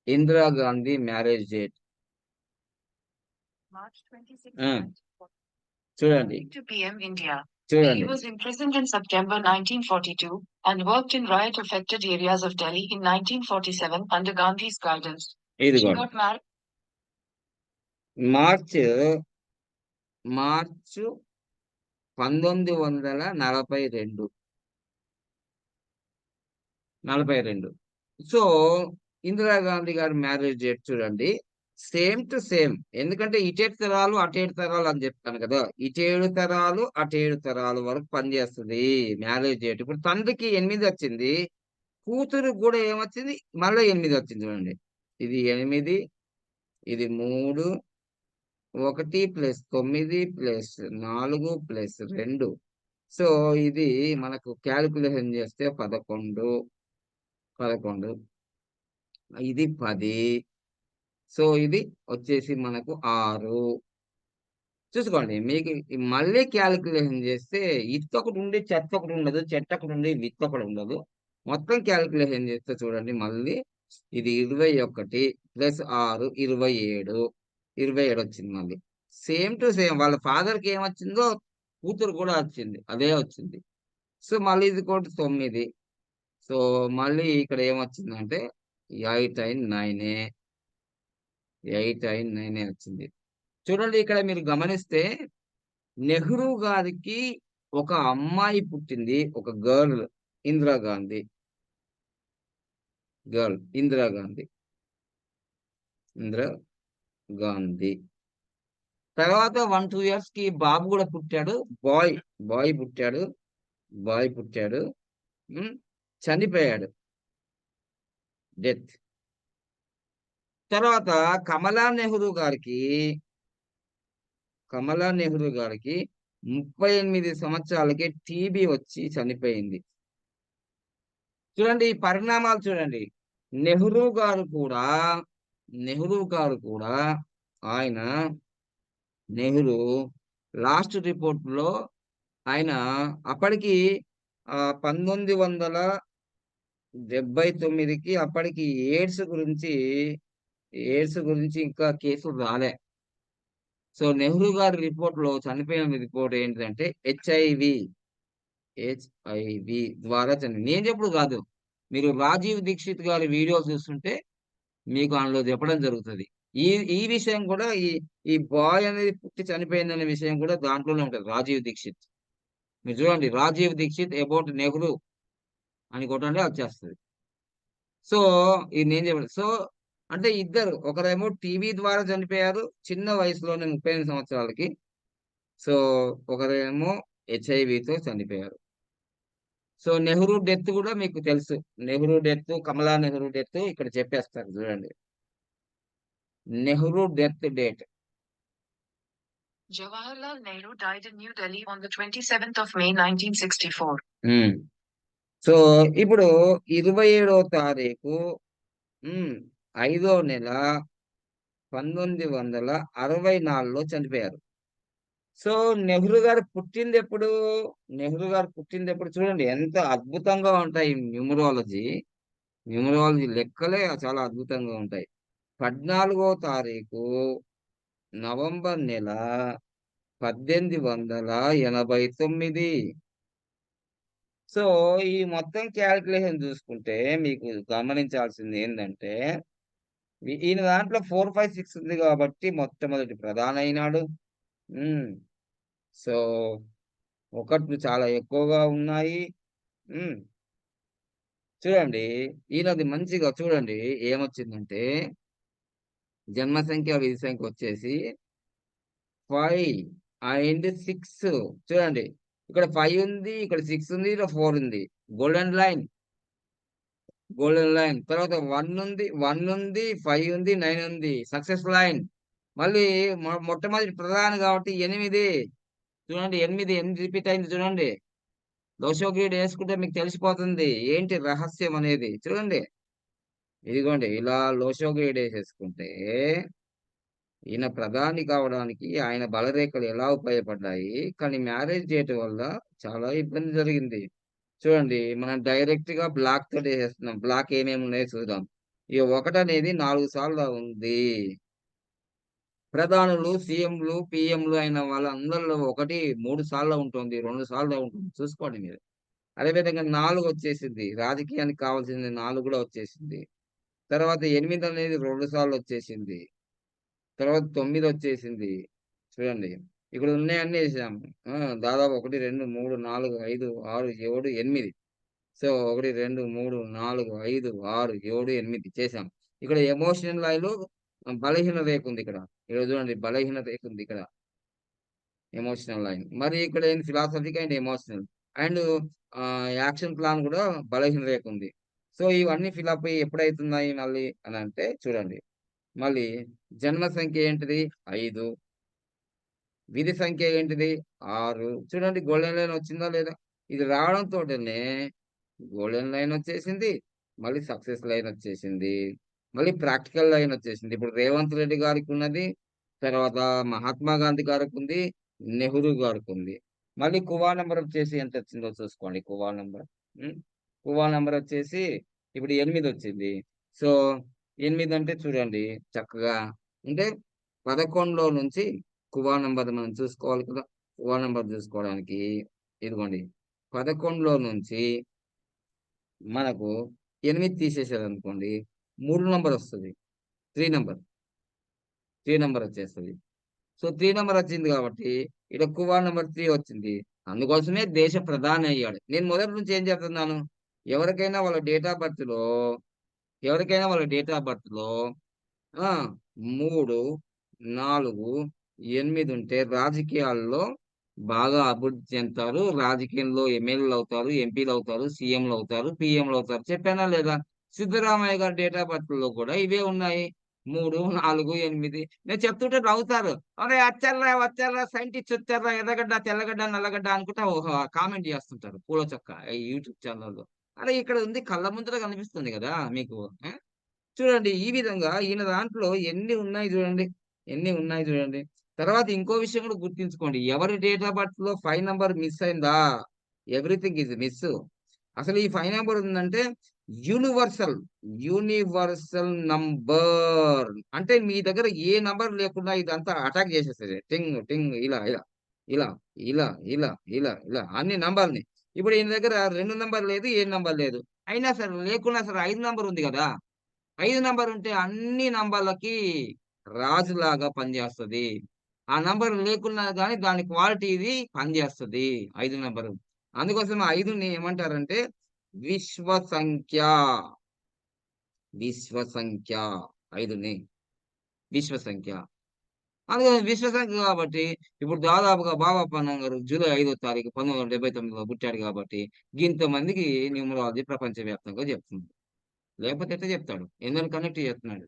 Indira Gandhi marriage date. March 26, ఆ, చూడండి 2 p.m. India. He చూడండి was imprisoned in September 1942 and worked in riot-affected areas of Delhi in 1947 under Gandhi's guidance. ఇది She కూడా got married March March 1942. 42. So Indira Gandhi గారి మ్యారేజ్ డేట్ చూడండి, సేమ్ టు సేమ్. ఎందుకంటే ఇటేడు తరాలు అటేడు తరాలు అని చెప్తాను కదా, ఇటేడు తరాలు అటేడు తరాలు వరకు పనిచేస్తుంది మ్యారేజ్ డేట్. ఇప్పుడు తండ్రికి 8 వచ్చింది, కూతురు కూడా ఏమొచ్చింది, మళ్ళీ 8 వచ్చింది. చూడండి, ఇది 8, ఇది 3, 1 + 9 + 4 + 2. సో ఇది మనకు క్యాలిక్యులేషన్ చేస్తే 11, 11, ఇది 10. సో ఇది వచ్చేసి మనకు 6. చూసుకోండి, మీకు మళ్ళీ క్యాలిక్యులేషన్ చేస్తే ఇత్తొకటి ఉండి చెత్త ఒకటి ఉండదు, చెట్టు ఒకటి ఉండి విత్త ఒకటి ఉండదు. మొత్తం క్యాలిక్యులేషన్ చేస్తే చూడండి, మళ్ళీ ఇది 21 + 6 27. 27 వచ్చింది మళ్ళీ. సేమ్ టు సేమ్ వాళ్ళ ఫాదర్కి ఏమొచ్చిందో కూతురు కూడా వచ్చింది, అదే వచ్చింది. సో మళ్ళీ ఇది కూడా 9. సో మళ్ళీ ఇక్కడ ఏమొచ్చిందంటే 8 and 9. 8 and 9 వచ్చింది. చూడండి, ఇక్కడ మీరు గమనిస్తే నెహ్రూ గారికి ఒక అమ్మాయి పుట్టింది, ఒక గర్ల్. ఇందిరాగాంధీ గర్ల్. ఇందిరాగాంధీ. ఇందిరా గాంధీ తర్వాత 1-2 ఇయర్స్ కి బాబు కూడా పుట్టాడు. బాయ్. బాయ్ పుట్టాడు. బాయ్ పుట్టాడు. ఉమ్, చనిపోయాడు. డెత్. తర్వాత కమలా నెహ్రూ గారికి కమలా నెహ్రూ గారికి 38 సంవత్సరాలకి టీబీ వచ్చి చనిపోయింది. చూడండి ఈ పరిణామాలు చూడండి. నెహ్రూ గారు కూడా నెహ్రూ గారు కూడా ఆయన నెహ్రూ లాస్ట్ రిపోర్ట్ లో ఆయన అప్పటికి 1979కి అప్పటికి ఎయిడ్స్ గురించి ఇంకా కేసులు రాలే. సో నెహ్రూ గారి రిపోర్ట్ లో చనిపోయిన రిపోర్ట్ ఏంటంటే హెచ్ఐవి ద్వారా నేను చెప్పుడు కాదు, మీరు రాజీవ్ దీక్షిత్ గారి వీడియో చూస్తుంటే మీకు అందులో చెప్పడం జరుగుతుంది. ఈ ఈ విషయం కూడా ఈ ఈ బాయ్ అనేది పుట్టి చనిపోయిందనే విషయం కూడా దాంట్లోనే ఉంటుంది. రాజీవ్ దీక్షిత్ మీరు చూడండి, రాజీవ్ దీక్షిత్ అబౌట్ నెహ్రూ అని కొట్టండి, అది చేస్తుంది. సో ఇది నేను చెప్పాను. సో అంటే ఇద్దరు, ఒకరేమో టీవీ ద్వారా చనిపోయారు చిన్న వయసులోనే 38 సంవత్సరాలకి. సో ఒకరేమో హెచ్ఐవితో చనిపోయారు. సో నెహ్రూ డెత్ కూడా మీకు తెలుసు. నెహ్రూ డెత్, కమలా నెహ్రూ డెత్ ఇక్కడ చెప్పేస్తారు చూడండి. Nehru death date. Jawaharlal Nehru died in New Delhi on the 27th of May 1964. So ఇప్పుడు 27వ తారీఖు 5వ నెల 1964లో చనిపోయారు. సో నెహ్రూ గారు పుట్టింది ఎప్పుడు? నెహ్రూ గారు పుట్టింది ఎప్పుడు చూడండి, ఎంత అద్భుతంగా ఉంటాయి న్యూమరాలజీ. న్యూమరాలజీ లెక్కలే చాలా అద్భుతంగా ఉంటాయి. 14వ తారీఖు నవంబర్ నెల 1889. సో ఈ మొత్తం క్యాలిక్యులేషన్ చూసుకుంటే మీకు గమనించాల్సింది ఏంటంటే ఈయన దాంట్లో 4, 5, 6 ఉంది కాబట్టి మొట్టమొదటి ప్రధాని అయినాడు. సో ఒకట్లు చాలా ఎక్కువగా ఉన్నాయి. చూడండి, ఈయనది మంచిగా చూడండి ఏమొచ్చిందంటే జన్మ సంఖ్య విధి సంఖ్య వచ్చేసి 5 and 6. చూడండి ఇక్కడ 5 ఉంది, ఇక్కడ 6 ఉంది, ఇక్కడ 4 ఉంది. Golden line, golden line. తర్వాత 1 ఉంది, 5 ఉంది, 9 ఉంది. Success line. మళ్ళీ మొట్టమొదటి ప్రధాని కాబట్టి 8. చూడండి 8 రిపీట్ అయింది చూడండి. దోషో గ్రీడ్ వేసుకుంటే మీకు తెలిసిపోతుంది ఏంటి రహస్యం అనేది. చూడండి ఇదిగోండి ఇలా లోషో గ్రేడ్ వేసేసుకుంటే ఈయన ప్రధాని కావడానికి ఆయన బలరేఖలు ఎలా ఉపయోగపడ్డాయి. కానీ మ్యారేజ్ చేయటం వల్ల చాలా ఇబ్బంది జరిగింది. చూడండి మనం డైరెక్ట్ గా బ్లాక్ తోటి వేసేస్తున్నాం. బ్లాక్ ఏమేమి ఉన్నాయో చూద్దాం. ఈ 1 అనేది 4 సార్లు ఉంది. ప్రధానులు, సీఎంలు, పీఎంలు అయిన వాళ్ళందరిలో 1 3 సార్లు ఉంటుంది, 2 సార్లు ఉంటుంది. చూసుకోండి మీరు. అదేవిధంగా 4 వచ్చేసింది. రాజకీయానికి కావాల్సింది 4 కూడా వచ్చేసింది. తర్వాత 8 అనేది 2 సార్లు వచ్చేసింది. తర్వాత 9 వచ్చేసింది. చూడండి ఇక్కడ ఉన్నాయన్నీ వేసాము. దాదాపు 1, 2, 3, 4, 5, 6, 7, 8. సో 1, 2, 3, 4, 5, 6, 7, 8 చేసాం. ఇక్కడ ఎమోషనల్ లైన్‌లో బలహీన రేఖ ఉంది ఇక్కడ. ఇక్కడ చూడండి బలహీన రేఖ ఉంది ఇక్కడ. Emotional line. మరి ఇక్కడ ఏంది philosophic and emotional and action plan కూడా బలహీన రేఖ ఉంది. సో ఇవన్నీ ఫిలప్ అయ్యి ఎప్పుడైతున్నాయి మళ్ళీ అని అంటే చూడండి. మళ్ళీ జన్మ సంఖ్య ఏంటిది 5. విధి సంఖ్య ఏంటిది 6. చూడండి గోల్డెన్ లైన్ వచ్చిందా లేదా? ఇది రావడంతోటనే గోల్డెన్ లైన్ వచ్చేసింది. మళ్ళీ సక్సెస్ లైన్ వచ్చేసింది. మళ్ళీ ప్రాక్టికల్ లైన్ వచ్చేసింది. ఇప్పుడు రేవంత్ రెడ్డి గారికి ఉన్నది. తర్వాత మహాత్మా గాంధీ గారికి ఉంది. నెహ్రూ గారికి ఉంది. మళ్ళీ కువా నంబర్ వచ్చేసి ఎంత వచ్చిందో చూసుకోండి. కువా నంబర్. కువా నంబర్ వచ్చేసి ఇప్పుడు 8 వచ్చింది. సో 8 అంటే చూడండి చక్కగా అంటే 11లో నుంచి కువా నంబర్ మనం చూసుకోవాలి కదా! కువా నంబర్ చూసుకోవడానికి ఇదిగోండి 11లో నుంచి మనకు 8 తీసేసారనుకోండి 3 నంబర్ వస్తది. 3 నంబర్. 3 నంబర్ వచ్చేస్తది. సో 3 నంబర్ వచ్చింది కాబట్టి ఈడ కువా నంబర్ 3 వచ్చింది. అందుకోసమే దేశ ప్రధాని అయ్యాడు. నేను మొదటి నుంచి ఏం చెప్తున్నాను? ఎవరికైనా వాళ్ళ డేట్ ఆఫ్ బర్త్‌లో ఎవరికైనా వాళ్ళ డేట్ ఆఫ్ బర్త్‌లో ఆ! 3, 4, 8 ఉంటే రాజకీయాల్లో బాగా అభివృద్ధి చెందుతారు. రాజకీయంలో ఎమ్మెల్యేలవుతారు, ఎంపీలవుతారు, సీఎంలవుతారు, పీఎంలవుతారు. చెప్పానా లేదా? సిద్ధరామయ్య గారి డేట్ ఆఫ్ బర్త్‌లో కూడా ఇవే ఉన్నాయి. 3, 4, 8 నేను చెప్తుంటే నవ్వుతారు. "అరె! వచ్చార్రా సైంటిస్ట్ వచ్చార్రా ఎర్రగడ్డ, తెల్లగడ్డ, నల్లగడ్డ" అనుకుంటా కామెంట్ చేస్తుంటారు పూల చొక్కా ఈ యూట్యూబ్ ఛానెల్‌లో. అరె! ఇక్కడ ఉంది కళ్ళ ముందర కనిపిస్తుంది గదా! మీకు. చూడండి ఈ విధంగా ఈయన దాంట్లో ఎన్ని ఉన్నాయి చూడండి. ఎన్ని ఉన్నాయి చూడండి. తర్వాత ఇంకో విషయం కూడా గుర్తుంచుకోండి. ఎవరి డేట్ ఆఫ్ బర్త్‌లో 5 నంబర్ మిస్ అయిందా? Everything is miss. అసలు ఈ 5 నంబర్ ఉందంటే యూనివర్సల్, యూనివర్సల్ నంబర్. అంటే మీ దగ్గర ఏ నంబర్ లేకుండా ఇదంతా అటాక్ చేసేస్తది. టింగ్ టింగ్ ఇలా ఇలా, ఇలా, ఇలా, ఇలా, ఇలా, ఇలా అన్ని నంబర్‌ని. ఇప్పుడు ఈయన దగ్గర 2 నంబర్ లేదు, 7 నంబర్ లేదు. అయినా సరే లేకున్నా సరే 5 నంబర్ ఉంది గదా! 5 నంబర్ ఉంటే అన్ని నంబర్‌లకి రాజులాగా పనిచేస్తది. ఆ నంబర్ లేకున్నా గాని దాని క్వాలిటీ ఇది పనిచేస్తది 5 నంబరు. అందుకోసం 5ని ఏమంటారంటే విశ్వ సంఖ్య. విశ్వ సంఖ్య 5ని విశ్వ సంఖ్య. అందుకని విశ్వ సంఖ్య కాబట్టి ఇప్పుడు దాదాపుగా బాబాపన్న గారు జూలై 5వ తారీఖు 1979లో పుట్టాడు కాబట్టి గింతమందికి న్యూమరాలజీ ప్రపంచవ్యాప్తంగా చెప్తుంది. లేకపోతే ఎట్లా చెప్తాడు? ఎందులో కనెక్ట్ చేస్తున్నాడు.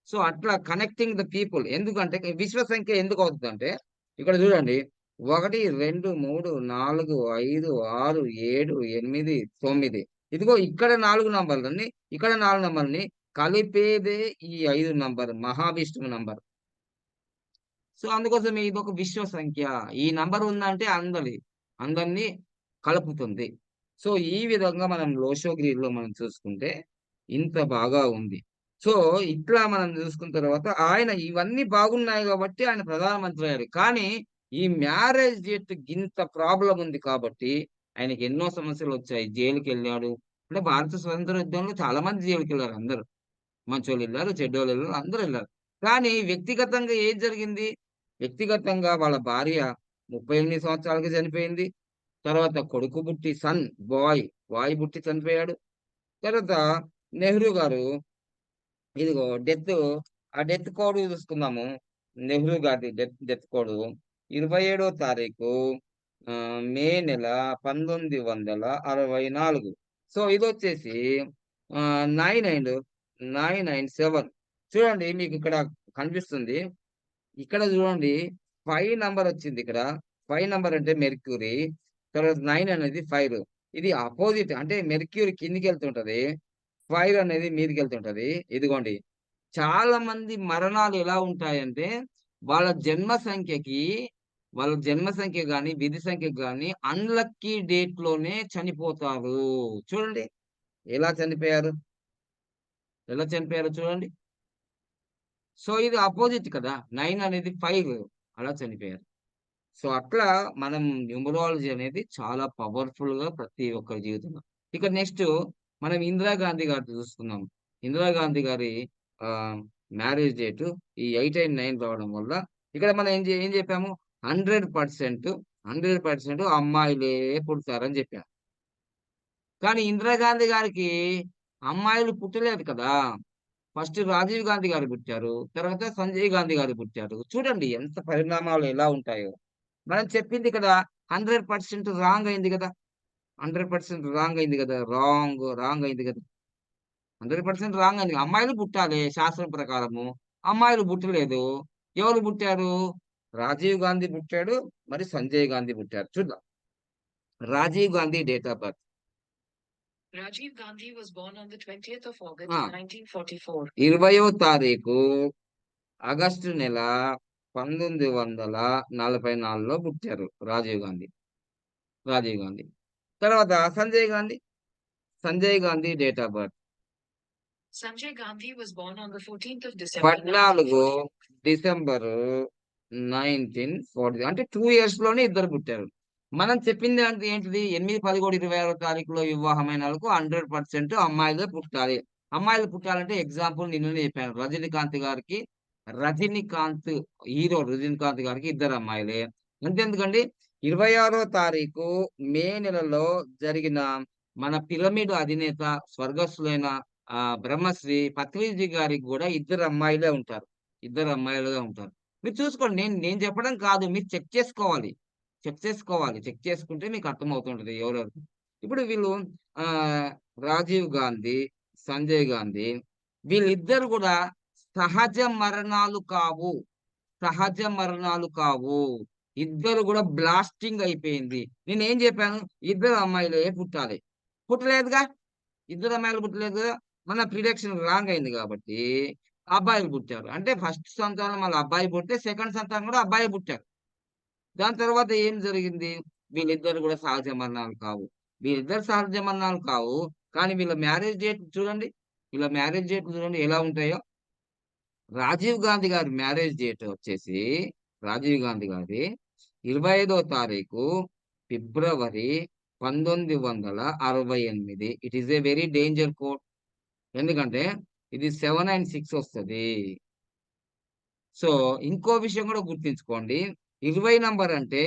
సో, అట్లా కనెక్టింగ్ ద పీపుల్. ఎందుకంటే విశ్వ సంఖ్య ఎందుకవుతదంటే, ఇక్కడ చూడండి 1, 2, 3, 4, 5, 6, 7, 8, 9. ఇదిగో ఇక్కడ 4 నంబర్‌లని, ఇక్కడ 4 నంబర్‌ని కలిపేదే ఈ 5 నంబర్ మహావిష్ణువు నంబర్. సో, అందుకోసమే ఇదొక విశ్వ సంఖ్య. ఈ నంబర్ ఉందంటే అందరిని కలుపుతుంది. సో, ఈ విధంగా మనం లోషోగ్రీడ్‌లో మనం చూసుకుంటే ఇంత బాగా ఉంది. సో, ఇట్లా మనం చూసుకున్న తర్వాత ఆయన ఇవన్నీ బాగున్నాయి గాబట్టి ఆయన ప్రధానమంత్రి అయ్యాడు. కానీ ఈ మ్యారేజ్ డేట్ గింత ప్రాబ్లమ్ ఉంది కాబట్టి ఆయనకి ఎన్నో సమస్యలొచ్చాయి. జైలుకెళ్ళాడు. అంటే భారత స్వతంత్ర యుద్ధంలో చాలా మంది జైలుకెళ్లారు అందరూ. మంచోళ్ళెళ్లారు, చెడ్డోళ్ళెళ్లారు, అందరెళ్లారు. కానీ వ్యక్తిగతంగా ఏది జరిగింది? వ్యక్తిగతంగా వాళ్ళ భార్య 38 సంవత్సరాలకి చనిపోయింది. తర్వాత కొడుకు పుట్టి బాయ్ పుట్టి చనిపోయాడు. తర్వాత నెహ్రూ గారు ఇదిగో ఆ డెత్ కోడ్ చూసుకుందాము. నెహ్రూ గారిది డెత్ కోడ్ 27వ తారీఖు మే నెల 1964. సో ఇదొచ్చేసి 997. చూడండి మీకు ఇక్కడ కనిపిస్తుంది. ఇక్కడ చూడండి 5 నంబర్ వచ్చింది ఇక్కడ. 5 నంబర్ అంటే మెర్క్యూరీ. తర్వాత 9 అనేది ఫైర్. ఇది అపోజిట్ అంటే మెర్క్యూరీ కిందికెళ్తుంటది. ఫైర్ అనేది మీదికెళ్తుంటది. ఇదిగోండి. చాలా మంది మరణాలు ఎలా ఉంటాయంటే, వాళ్ళ జన్మ సంఖ్యకి వాళ్ళ జన్మ సంఖ్య గాని, విధి సంఖ్య గాని అన్‌లక్కీ డేట్‌లోనే చనిపోతారు. చూడండి ఎలా చనిపోయారు? ఎలా చనిపోయారో చూడండి. సో, ఇది అపోజిట్ కదా! 9 అనేది 5 అలా చనిపోయారు. సో, అట్లా మనం న్యూమరాలజీ అనేది చాలా పవర్‌ఫుల్‌గా ప్రతి ఒక్కరి జీవితంలో. ఇక నెక్స్టు మనం ఇందిరాగాంధీ గారిది చూసుకుందాం. ఇందిరాగాంధీ గారి ఆహ్, మ్యారేజ్ డేటు ఈ 8 అండ్ 9 రావడం వల్ల ఇక్కడ మనం ఏం చెప్పాము? 100%, 100% అమ్మాయిలే పుడతారని చెప్పాం. కానీ ఇందిరాగాంధీ గారికి అమ్మాయిలు పుట్టలేదు కదా! ఫస్ట్ రాజీవ్ గాంధీ గారు పుట్టారు. తర్వాత సంజయ్ గాంధీ గారు పుట్టారు. చూడండి ఎంత పరిణామాలు ఎలా ఉంటాయో. మనం చెప్పింది ఇక్కడ 100% రాంగ్ అయింది గదా! 100% రాంగ్ అయింది గదా! రాంగ్ అయింది గదా! 100% రాంగ్ అయింది. అమ్మాయిలు పుట్టాలి శాస్త్రం ప్రకారము. అమ్మాయిలు పుట్టలేదు. ఎవరు పుట్టారు? రాజీవ్ గాంధీ పుట్టాడు. మరి సంజయ్ గాంధీ పుట్టారు. చూద్దాం. Rajiv Gandhi date of birth. Rajiv Gandhi was born on the 20th of ఆ! August, 1944. 20వ తారీఖు ఆగస్టు నెల 1944లో పుట్టారు రాజీవ్ గాంధీ. తర్వాత Sanjay Gandhi date of birth. Sanjay Gandhi was born on the 14th of December, 14 1940. December 1940 అంటే 2 ఇయర్స్‌లోనే ఇద్దరు పుట్టారు. మనం చెప్పింది అంటే ఏంటిది? 8, 11, 26 తారీఖులో వివాహమైనోళ్ళకు 100% అమ్మాయిలే పుట్టాలి. అమ్మాయిలు పుట్టాలంటే ఎగ్జాంపుల్ నిన్ననే చెప్పాను. రజనీకాంత్ హీరో రజనీకాంత్ గారికి ఇద్దరు అమ్మాయిలే. అంతెందుకండి 26 తారీఖు మే నెలలో జరిగిన మన పిరమిడ్ అధినేత స్వర్గస్థులైన బ్రహ్మశ్రీ పత్రిజీ గారికి గూడా ఇద్దరు అమ్మాయిలే ఉంటారు. ఇద్దరు అమ్మాయిలుగా ఉంటారు. మీరు చూసుకోండి. నేను నేను చెప్పడం కాదు. మీరు చెక్ చేసుకోవాలి. చెక్ చేసుకుంటే మీకు అర్థమవుతుంటది ఎవరెవరు. ఇప్పుడు వీళ్ళు ఆహ్, రాజీవ్ గాంధీ, సంజయ్ గాంధీ వీళ్ళిద్దరు గూడా సహజ మరణాలు కావు. సహజ మరణాలు కావు. ఇద్దరు గూడా బ్లాస్టింగ్ అయిపోయింది. నేనేం జెప్పాను? ఇద్దరు అమ్మాయిలే పుట్టాలి. పుట్టలేదుగా! ఇద్దరు అమ్మాయిలు పుట్టలేదు గదా! మన ప్రిడిక్షన్ రాంగ్ అయింది గాబట్టి, అబ్బాయిలు పుట్టారు. అంటే ఫస్ట్ సంతానం మళ్ళా అబ్బాయి పుడితే, సెకండ్ సంతానం గూడా అబ్బాయే పుట్టారు. దాని తర్వాత ఏం జరిగింది? వీళ్ళిద్దరు గూడా సహజ మరణాలు కావు. వీళ్ళిద్దరు సహజ మరణాలు కావు. కానీ వీళ్ళ మ్యారేజ్ డేట్ చూడండి. వీళ్ళ మ్యారేజ్ డేట్లు చూడండి ఎలా ఉంటాయో. రాజీవ్ గాంధీ గారి మ్యారేజ్ డేట్ వచ్చేసి, రాజీవ్ గాంధీ గారిది 25వ తారీఖు ఫిబ్రవరి 1968. It is a very danger code. ఎందుకంటే ఇది 7 అండ్ 6 వస్తది. సో, ఇంకో విషయం గూడా గుర్తుంచుకోండి. 20 నంబర్ అంటే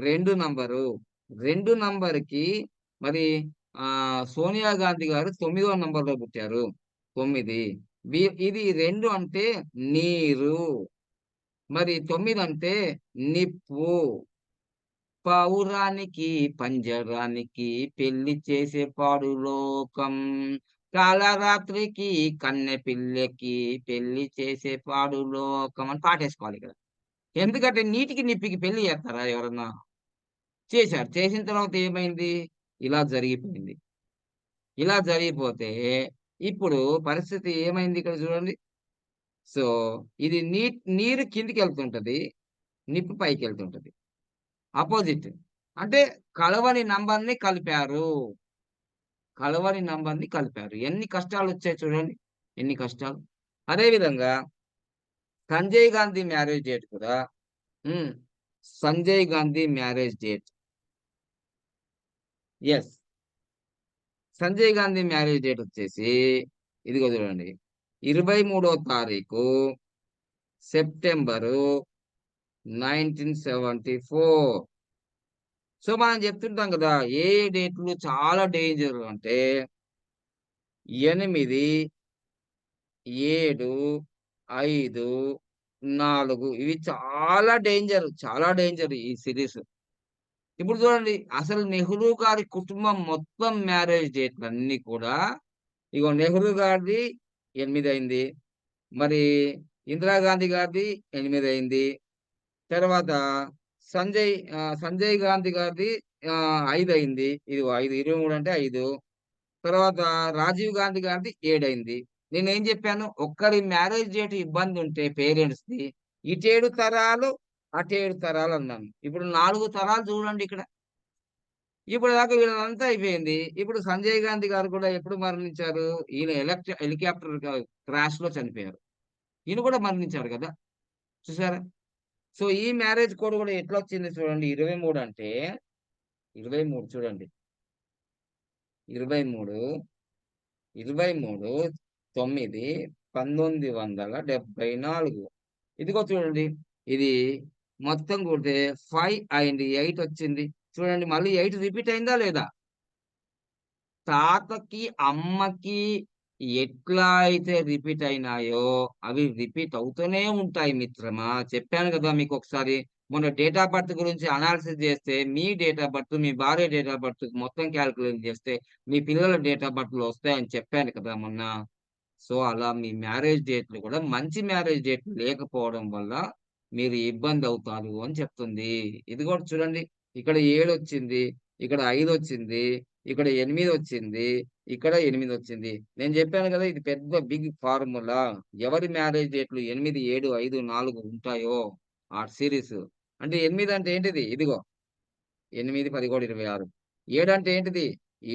2 నంబరు. 2 నంబర్‌కి మరి సోనియా గాంధీ గారు 9వ నంబర్‌లో పుట్టారు. 9. ఇది 2 అంటే నీరు. మరి 9 అంటే నిప్పు. పావురానికి, పంజరానికి పెళ్లి చేసే పాడు లోకం. కాలరాత్రికి, కన్నె పిల్లకి పెళ్లి చేసే పాడు లోకం అని పాటేసుకోవాలిక్కడ. ఎందుకంటే నీటికి, నిప్పికి పెళ్లి చేస్తారా ఎవరన్నా? చేశారు. చేసిన తర్వాత ఏమైంది? ఇలా జరిగిపోయింది. ఇలా జరిగిపోతే ఇప్పుడు పరిస్థితి ఏమైంది ఇక్కడ చూడండి. సో, ఇది నీరు కిందికెళ్తుంటది. నిప్పు పైకెళ్తుంటది. అపోజిట్. అంటే కలవని నంబర్‌ని కలిపారు. కలవని నంబర్‌ని కలిపారు. ఎన్ని కష్టాలొచ్చాయి చూడండి. ఎన్ని కష్టాలు. అదే విధంగా సంజయ్ గాంధీ మ్యారేజ్ డేట్ కూడా హ్మ్. Sanjay Gandhi marriage date. Yes. Sanjay Gandhi marriage date వచ్చేసి ఇదిగో చూడండి. 23వ తారీఖు సెప్టెంబరు 1974. సో, మనం చెప్తుంటాం గదా! ఏ డేట్లు చాలా డేంజరు అంటే 8, 7, 5, 4 ఇవి చాలా డేంజర్. చాలా డేంజర్ ఈ సీరీస్. ఇప్పుడు చూడండి అసలు నెహ్రూ గారి కుటుంబం మొత్తం మ్యారేజ్ డేట్లన్నీ కూడా ఇగో నెహ్రూ గారిది 8 అయింది. మరి ఇందిరాగాంధీ గారిది 8 అయింది. తర్వాత సంజయ్ గాంధీ గారిది 5 అయింది. ఇదిగో 5 23 అంటే 5. తర్వాత రాజీవ్ గాంధీ గారిది 7 అయింది. నేనేం జెప్పాను? ఒక్కరి మ్యారేజ్ డేట్ ఇబ్బందుంటే పేరెంట్స్‌ది, ఇటేడు తరాలు, అటేడు తరాలన్నాను. ఇప్పుడు 4 తరాలు చూడండి ఇక్కడ. ఇప్పటిదాకా వీళ్ళదంతా అయిపోయింది. ఇప్పుడు సంజయ్ గాంధీ గారు కూడా ఎప్పుడు మరణించారు? ఈయన హెలికాప్టర్ క్రాష్‌లో చనిపోయారు. ఈయన కూడా మరణించారు గదా! చూసారా? సో, ఈ మ్యారేజ్ కోడ్ గూడా ఎట్లొచ్చింది చూడండి. 23 అంటే 23 చూడండి. 23, 23, 9, 1974 ఇదిగో చూడండి. ఇది మొత్తం కూడితే 5 అండ్ 8 వచ్చింది. చూడండి మళ్ళీ 8 రిపీట్ అయిందా లేదా? తాతకి, అమ్మకి ఎట్లా అయితే రిపీట్ అయినాయో, అవి రిపీట్ అవుతూనే ఉంటాయి మిత్రమా. చెప్పాను గదా మీకొకసారి. మొన్న డేట్ ఆఫ్ బర్త్ గురించి అనాలిసిస్ జేస్తే, మీ డేట్ ఆఫ్ బర్త్, మీ భార్య డేట్ ఆఫ్ బర్త్ మొత్తం కాలిక్యులేట్ జేస్తే, మీ పిల్లల డేట్ ఆఫ్ బర్త్‌లు వస్తాయని చెప్పాను కదా మొన్న. సో, అలా మీ మ్యారేజ్ డేట్‌లు కూడా మంచి మ్యారేజ్ డేట్ లేకపోవడం వల్ల మీరు ఇబ్బందవుతారు అని చెప్తుంది. ఇది గూడా చూడండి. ఇక్కడ 7 వచ్చింది. ఇక్కడ 5 వచ్చింది. ఇక్కడ 8 వచ్చింది. ఇక్కడ 8 వచ్చింది. నేను జెప్పాను గదా! ఇది పెద్ద బిగ్ ఫార్ములా. ఎవరి మ్యారేజ్ డేట్‌లు 8, 7, 5, 4 ఉంటాయో ఆ సీరీస్. అంటే 8 అంటే ఏంటిది? ఇదిగో 8, 10, 26. 7 అంటే ఏంటిది?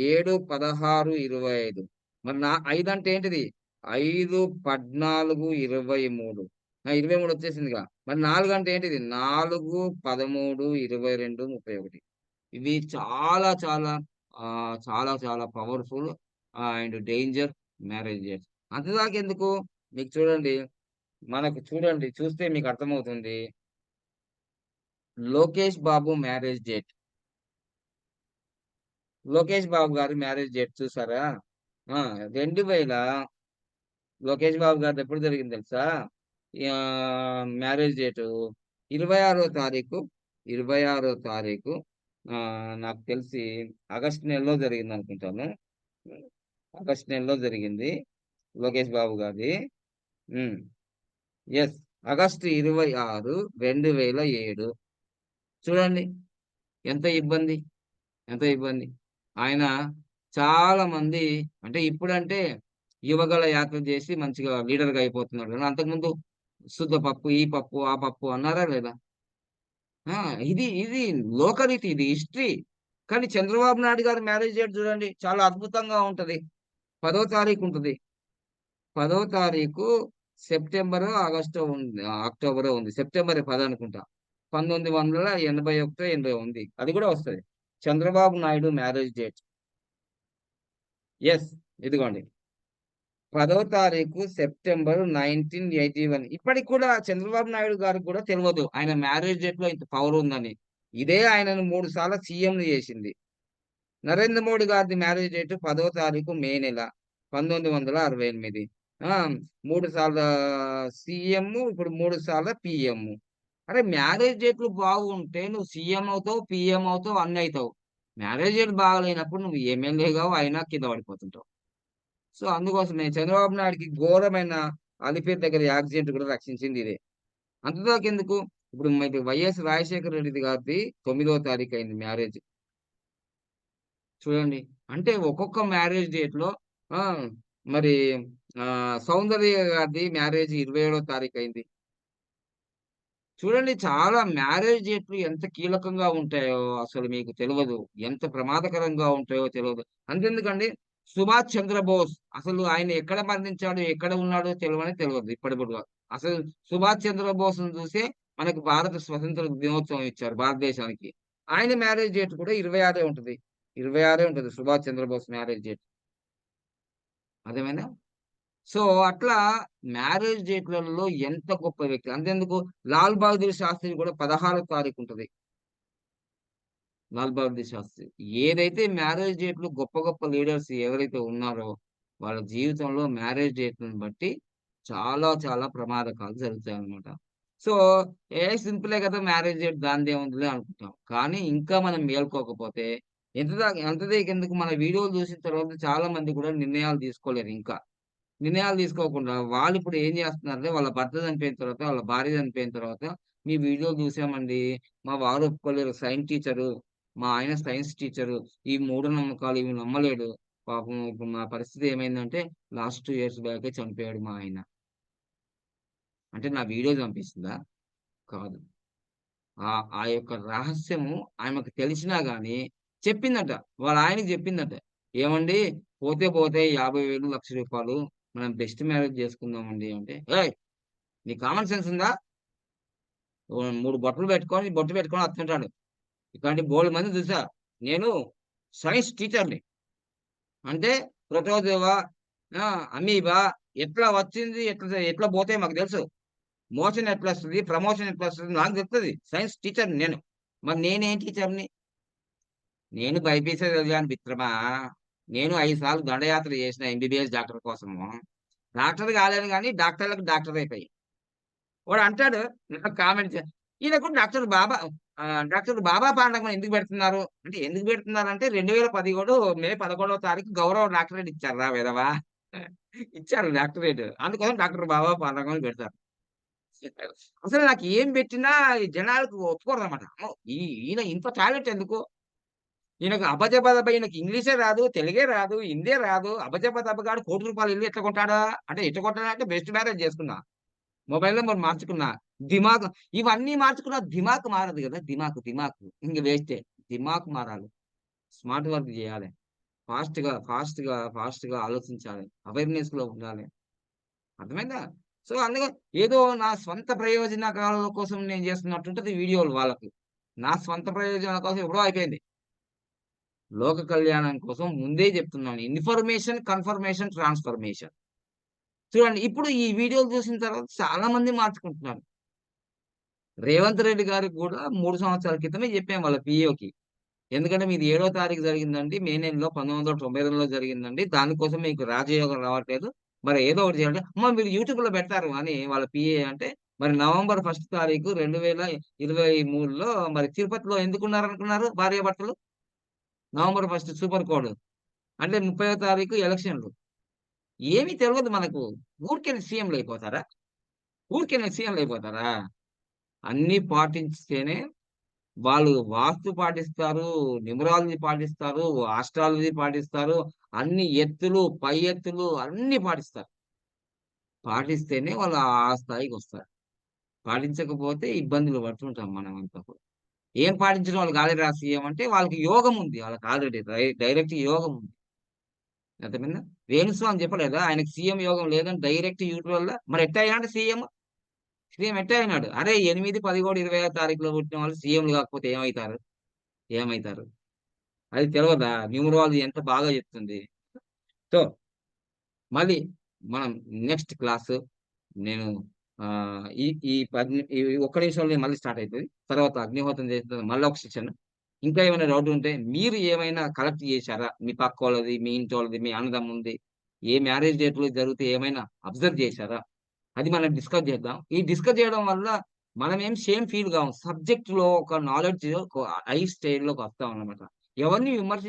7, 16, 25. మరి 5 అంటే ఏంటిది? 5, 14, 23. 23 వచ్చేసిందిగా. మరి 4 అంటే ఏంటిది? 4, 13, 22, 31. ఇవి చాలా చాలా చాలా చాలా పవర్‌ఫుల్ అండ్ డేంజర్ మ్యారేజెస్. అంతదాకెందుకు? మీకు చూడండి, మనకు చూడండి చూస్తే మీకు అర్థమవుతుంది. 'Lokesh Babu' marriage date. 'లోకేష్ బాబు' గారి మ్యారేజ్ డేట్ చూసారా? 2000 లోకేష్ బాబు గారిది ఎప్పుడు జరిగింది తెలుసా? మ్యారేజ్ డేటు 26 తారీఖు, 26 తారీఖు నాకు తెలిసి ఆగస్ట్ నెలలో జరిగిందనుకుంటాను. హ్మ్. ఆగస్ట్ నెలలో జరిగింది. లోకేష్ బాబు గారిది. హ్మ్. యెస్. ఆగస్టు 26, 2007. చూడండి ఎంత ఇబ్బంది. ఎంత ఇబ్బంది. ఆయన చాలా మంది అంటే ఇప్పుడంటే యువగళ యాత్ర చేసి మంచిగా లీడర్‌గా అయిపోతున్నాడు గానీ, అంతకుముందు శుద్ధ పప్పు, ఈ పప్పు, ఆ పప్పు అన్నారా లేదా? ఆ! ఇది లోకరీతి. ఇది హిస్టరీ. కానీ చంద్రబాబు నాయుడు గారి మ్యారేజ్ డేట్ చూడండి చాలా అద్భుతంగా ఉంటది. 10వ తారీఖు ఉంటది. 10వ తారీఖు సెప్టెంబరో, ఆగస్టో ఉంది. అక్టోబరో ఉంది. సెప్టెంబరే 10 అనుకుంటా. 1981, 80 ఉంది. అది కూడా వస్తది. Chandrababu Naidu marriage date. Yes. ఇదిగోండి. 10వ తారీఖు సెప్టెంబర్ 1981. ఇప్పటికి కూడా చంద్రబాబు నాయుడు గారికి కూడా తెలవదు. ఆయన మ్యారేజ్ డేట్‌లో ఇంత పవర్ ఉందని. ఇదే ఆయనను 3 సార్లు సీఎంని చేసింది. నరేంద్ర మోడీ గారిది మ్యారేజ్ డేట్ 10వ తారీఖు మే నెల 1968. ఆ! 3 సార్ల సీఎం, ఇప్పుడు 3 సార్ల పీఎం. అరే! మ్యారేజ్ డేట్‌లు బాగుంటే నువ్వు సీఎం అవుతావు, పీఎం అవుతావు, అన్నీ అయితావు. మ్యారేజ్ డేట్ బాగాలేనప్పుడు నువ్వు ఎమ్మెల్యే గావు, అయినా కింద పడిపోతుంటావు. సో, అందుకోసమే చంద్రబాబు నాయుడుకి ఘోరమైన అలిపిరి దగ్గర యాక్సిడెంట్ కూడా రక్షించింది ఇదే. అంతదాకెందుకు ఇప్పుడు మీకు వైఎస్ రాజశేఖర రెడ్డి గారిది 9వ తారీఖు అయింది మ్యారేజ్. చూడండి. అంటే ఒక్కొక్క మ్యారేజ్ డేట్‌లో ఆ! మరి సౌందర్య గారిది మ్యారేజ్ 27వ తారీఖు అయింది. చూడండి చాలా మ్యారేజ్ డేట్‌లు ఎంత కీలకంగా ఉంటాయో అసలు మీకు తెలవదు. ఎంత ప్రమాదకరంగా ఉంటాయో తెలవదు. అంతెందుకండి సుభాష్ చంద్రబోస్ అసలు ఆయన ఎక్కడ మరణించాడు, ఎక్కడ ఉన్నాడో తెలవదు ఇప్పటికి కూడా. అసలు సుభాష్ చంద్రబోస్‌ని చూసే మనకు భారత స్వతంత్ర దినోత్సవం ఇచ్చారు భారతదేశానికి. ఆయన మ్యారేజ్ డేట్ కూడా 26 ఉంటది. 26 ఉంటది సుభాష్ చంద్రబోస్ మ్యారేజ్ డేట్. అర్థమైందా? సో, అట్లా మ్యారేజ్ డేట్‌లలో ఎంత గొప్ప వ్యక్తి. అంతెందుకు 'లాల్ బహదూర్ శాస్త్రి' కూడా 16 తారీఖు ఉంటది. 'లాల్ బహదూర్ శాస్త్రి.' ఏదైతే మ్యారేజ్ డేట్‌లు గొప్ప గొప్ప లీడర్స్ ఎవరైతే ఉన్నారో, వాళ్ళ జీవితంలో మ్యారేజ్ డేట్‌లను బట్టి చాలా చాలా ప్రమాదకాలు జరుగుతాయన్నమాట. సో, సింపులే కదా! మ్యారేజ్ డేట్ దానిదేముందిలే అనుకుంటాం. కానీ ఇంకా మనం మేలుకోకపోతే అంత దాకెందుకు మన వీడియోలు చూసిన తర్వాత చాలా మంది కూడా నిర్ణయాలు తీసుకోలేరు ఇంకా. నిర్ణయాలు తీసుకోకుండా వాళ్ళిప్పుడు ఏం జేస్తున్నారంటే వాళ్ళ భర్త చనిపోయిన తర్వాత, వాళ్ళ భార్య చనిపోయిన తర్వాత, "మీ వీడియోలు చూసామండి. మా వారు ఒప్పుకోలేరు. Science teacher. మా ఆయన సైన్స్ టీచరు. ఈ మూఢనమ్మకాలు ఇవి నమ్మలేడు. పాపం ఇప్పుడు మా పరిస్థితి ఏమైందంటే లాస్ట్ 2 ఇయర్స్ బ్యాకే చనిపోయాడు మా ఆయన." అంటే నా వీడియో చంపేసిందా? కాదు. ఆ యొక్క రహస్యము ఆమెకు తెలిసినా గాని చెప్పిందట. వాళ్ళ ఆయనకి చెప్పిందట. "ఏవండీ పోతే పోతే 50,000, ₹1,00,000 మనం బెస్ట్ మ్యారేజ్ చేసుకుందామండి" అంటే, "ఏయ్! నీకు కామన్ సెన్స్ ఉందా? 3 బొట్టు పెట్టుకొని వస్తుంటాడు. ఇట్లాంటి బోలెడు మందిని చూసా. నేను సైన్స్ టీచర్‌ని. అంటే ప్రోటోజోవా, ఆ! అమీబా ఎట్లా వచ్చింది, ఎట్లా పోతాయో మాకు తెలుసు. మోషన్ ఎట్లొస్తది, ప్రమోషన్ ఎట్లొస్తది నాకు తెలుస్తది. సైన్స్ టీచర్‌ని నేను. మరి నేనేం టీచర్‌ని? నేను బైపీసీ చదివాను మిత్రమా. నేను 5 సార్లు దండయాత్ర చేసిన ఎంబీబీఎస్ డాక్టర్ కోసము. డాక్టర్ కాలేను గానీ డాక్టర్‌లకు డాక్టర్ అయిపోయి. వాడంటాడు నాకు కామెంట్ ఈయనకు డాక్టర్ బాబా పాండగం ఎందుకు పెడుతున్నారు? అంటే ఎందుకు పెడుతున్నారంటే 2017 మే 11వ తారీఖు గౌరవ డాక్టరేట్ ఇచ్చారురా వెధవా! ఇచ్చారు డాక్టరేట్. అందుకోసం డాక్టర్ బాబా పాండగం అని పెడతారు. అసలు నాకు ఏం పెట్టినా ఈ జనాలకు ఒప్పుకోరనమాట. అమ్మో! ఈయన ఇంత టాలెంట్ ఎందుకు? ఈయనకు అబజబదబ ఈయనకి ఇంగ్లీషే రాదు, తెలుగే రాదు, హిందీ రాదు. అబజబదబగాడు ₹1,00,00,000 ఇల్లు ఎట్లా కొంటాడా? అంటే ఎట్లా కొంటాడంటే బెస్ట్ మ్యారేజ్ చేసుకున్నా. మొబైల్ నంబర్ మార్చుకున్నా. దిమాగ్ ఇవన్నీ మార్చుకున్నా దిమాక్ మారదు గదా! దిమాక్. ఇంక వేస్టే. దిమాక్ మారాలి. స్మార్ట్ వర్క్ జేయాలి. ఫాస్ట్‌గా ఆలోచించాలి. అవేర్‌నెస్‌లో ఉండాలి. అర్థమైందా? సో, అందుకని ఏదో నా స్వంత ప్రయోజనకాల కోసం నేను జేస్తున్నట్టుంటది వీడియోలు వాళ్ళకి. నా స్వంత ప్రయోజనాల కోసం ఎప్పుడో అయిపోయింది. లోక కళ్యాణం కోసం ముందే జెప్తున్నాను. Information, confirmation, transformation. చూడండి ఇప్పుడు ఈ వీడియోలు చూసిన తర్వాత చాలా మంది మార్చుకుంటున్నారు. రేవంత్ రెడ్డి గారికి గూడా 3 సంవత్సరాల క్రితమే జెప్పాం వాళ్ళ పీఏఓకి. ఎందుకంటే మీది 7వ తారీఖు జరిగిందండి. మే నెలలో 1992లో జరిగిందండి. దానికోసం మీకు రాజయోగం రావట్లేదు. మరి ఏదో ఒకటి చేయండి. అమ్మ మీరు యూట్యూబ్‌లో పెడతారు అని వాళ్ళ పీఏ అంటే, మరి నవంబర్ 1 తారీఖు 2023లో మరి తిరుపతిలో ఎందుకున్నారనుకున్నారు భార్యాభర్తలు? November 1 super code. అంటే 30వ తారీఖు ఎలక్షన్‌లు. ఏమి తెలవదు మనకు. ఊరికేనే సీఎంలయిపోతారా? ఊరికేనే సీఎంలయిపోతారా? అన్నీ పాటించితేనే వాళ్ళు వాస్తు పాటిస్తారు, న్యూమరాలజీ పాటిస్తారు, ఆస్ట్రాలజీ పాటిస్తారు. అన్ని ఎత్తులు, పై ఎత్తులు అన్నీ పాటిస్తారు. పాటిస్తేనే వాళ్ళు ఆ స్థాయికొస్తారు. పాటించకపోతే ఇబ్బందులు పడుతుంటాం మనమంతా కూడా. ఏం పాటించిన వాళ్ళు కాలేరా సీఎం అంటే వాళ్ళకి యోగం ఉంది. వాళ్ళకి ఆల్రెడీ డైరెక్ట్ యోగం ఉంది. అర్థమైందా? వేణుస్వామి చెప్పలేదా? ఆయనకి సీఎం యోగం లేదని డైరెక్ట్ యూట్యూబ్‌లో మరి ఎట్టా అయ్యాడు సీఎం? సీఎం ఎట్టా అయినాడు? అరే 8, 10 కూడా 20వ తారీఖులో పుట్టిన వాళ్ళు సీఎంలు కాకపోతే ఏమైతారు? ఏమైతారు? అది తెలవదా? న్యూమరాలజీ ఎంత బాగా చెప్తుంది. సో, మళ్ళీ మనం నెక్స్ట్ క్లాసు నేను ఈ ఈ ఈ ఒక్క నిమిషంలో మళ్ళీ స్టార్ట్ అయితది. తర్వాత అగ్నిహోత్రం చేసిన తర్వాత మళ్ళా ఒక సెషన్. ఇంకా ఏమైనా డౌట్ ఉంటే మీరు ఏమైనా కలెక్ట్ చేశారా? మీ పక్కోళ్ళది, మీ ఇంటోళ్ళది, మీ అన్నదమ్ముంది, ఏ మ్యారేజ్ డేట్‌లో జరిగితే ఏమైనా అబ్జర్వ్ చేశారా? అది మనం డిస్కస్ చేద్దాం. ఈ డిస్కస్ చేయడం వల్ల మనమేం షేమ్ ఫీల్ గాము. సబ్జెక్ట్‌లో ఒక నాలెడ్జ్ ఒక హై స్టేజ్‌లోకి వస్తామన్నమాట. ఎవరిని విమర్శించ